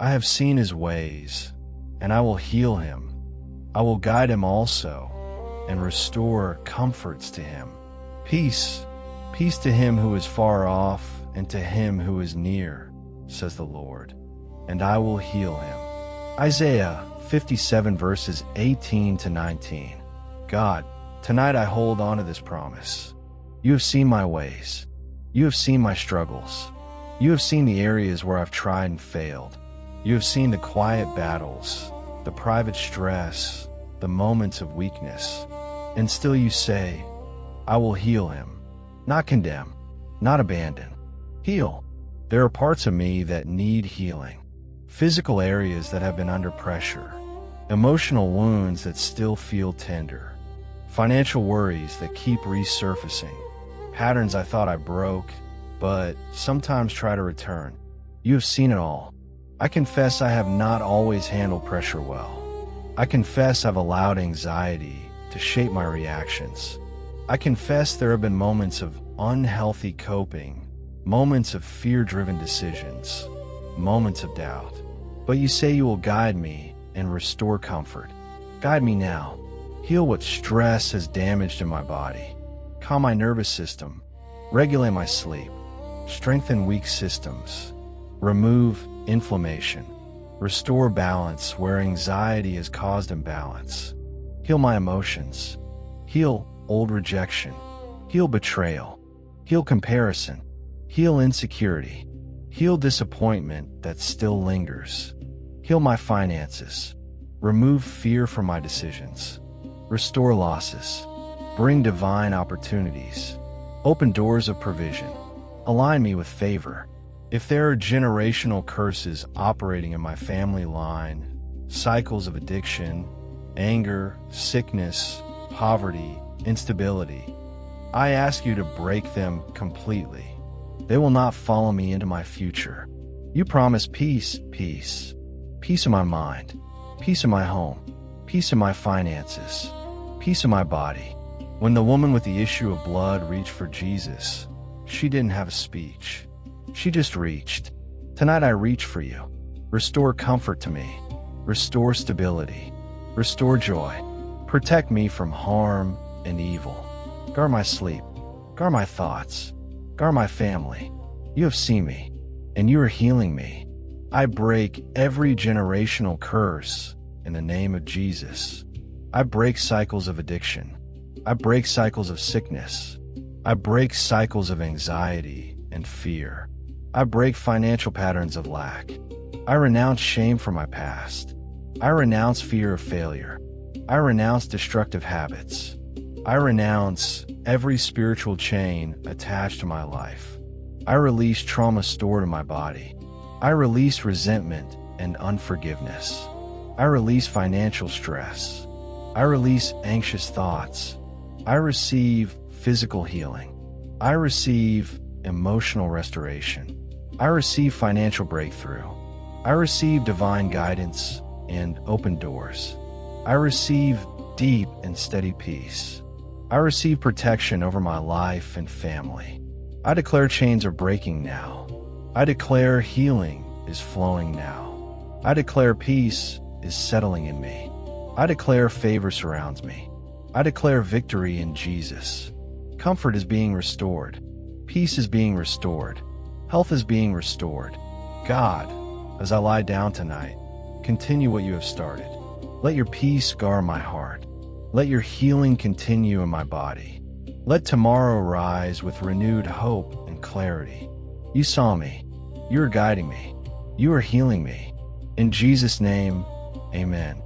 I have seen his ways, and I will heal him. I will guide him also, and restore comforts to him. Peace, peace to him who is far off, and to him who is near, says the Lord, and I will heal him. Isaiah 57 verses 18 to 19. God, tonight I hold on to this promise. You have seen my ways. You have seen my struggles. You have seen the areas where I've tried and failed. You have seen the quiet battles, the private stress, the moments of weakness. And still you say, I will heal him. Not condemn, not abandon. Heal. There are parts of me that need healing. Physical areas that have been under pressure. Emotional wounds that still feel tender. Financial worries that keep resurfacing. Patterns I thought I broke, but sometimes try to return. You have seen it all. I confess I have not always handled pressure well. I confess I've allowed anxiety to shape my reactions. I confess there have been moments of unhealthy coping, moments of fear-driven decisions, moments of doubt. But you say you will guide me and restore comfort. Guide me now. Heal what stress has damaged in my body. Calm my nervous system. Regulate my sleep. Strengthen weak systems. Remove inflammation. Restore balance where anxiety has caused imbalance. Heal my emotions. Heal old rejection. Heal betrayal. Heal comparison. Heal insecurity. Heal disappointment that still lingers. Heal my finances. Remove fear from my decisions. Restore losses. Bring divine opportunities. Open doors of provision. Align me with favor. If there are generational curses operating in my family line, cycles of addiction, anger, sickness, poverty, instability, I ask you to break them completely. They will not follow me into my future. You promise peace, peace. Peace in my mind, peace in my home, peace in my finances, peace in my body. When the woman with the issue of blood reached for Jesus, she didn't have a speech. She just reached. Tonight I reach for you. Restore comfort to me. Restore stability. Restore joy. Protect me from harm and evil. Guard my sleep. Guard my thoughts. Guard my family. You have seen me, and you are healing me. I break every generational curse in the name of Jesus. I break cycles of addiction. I break cycles of sickness. I break cycles of anxiety and fear. I break financial patterns of lack. I renounce shame from my past. I renounce fear of failure. I renounce destructive habits. I renounce every spiritual chain attached to my life. I release trauma stored in my body. I release resentment and unforgiveness. I release financial stress. I release anxious thoughts. I receive physical healing. I receive emotional restoration. I receive financial breakthrough. I receive divine guidance and open doors. I receive deep and steady peace. I receive protection over my life and family. I declare chains are breaking now. I declare healing is flowing now. I declare peace is settling in me. I declare favor surrounds me. I declare victory in Jesus. Comfort is being restored. Peace is being restored. Health is being restored. God, as I lie down tonight, continue what you have started. Let your peace guard my heart. Let your healing continue in my body. Let tomorrow rise with renewed hope and clarity. You saw me. You are guiding me. You are healing me. In Jesus' name, amen.